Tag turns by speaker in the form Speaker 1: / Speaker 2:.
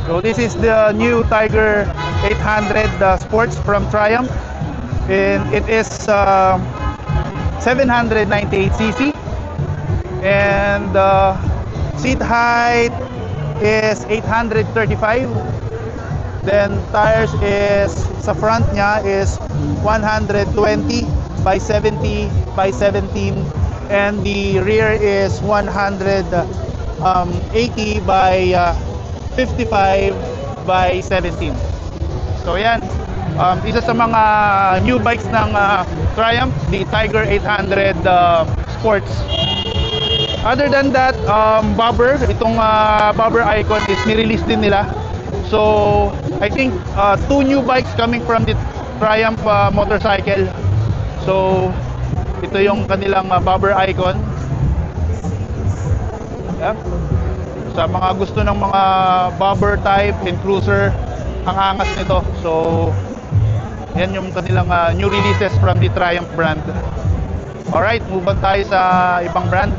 Speaker 1: So this is the new Tiger 800 Sports from Triumph, and it is 798cc, and seat height is 835. Then tires is sa front niya is 120 by 70 by 17, and the rear is 180 by 55 by 17. So yan, isa sa mga new bikes ng Triumph, the Tiger 800 Sports. Other than that, bobber, itong bobber icon is nirelease din nila. So I think 2 new bikes coming from the Triumph motorcycle. So ito yung kanilang bobber icon. Yep. Sa mga gusto ng mga bobber type and cruiser, ang angas nito. So yan yung kanilang new releases from the Triumph brand. Alright, move on tayo sa ibang brand.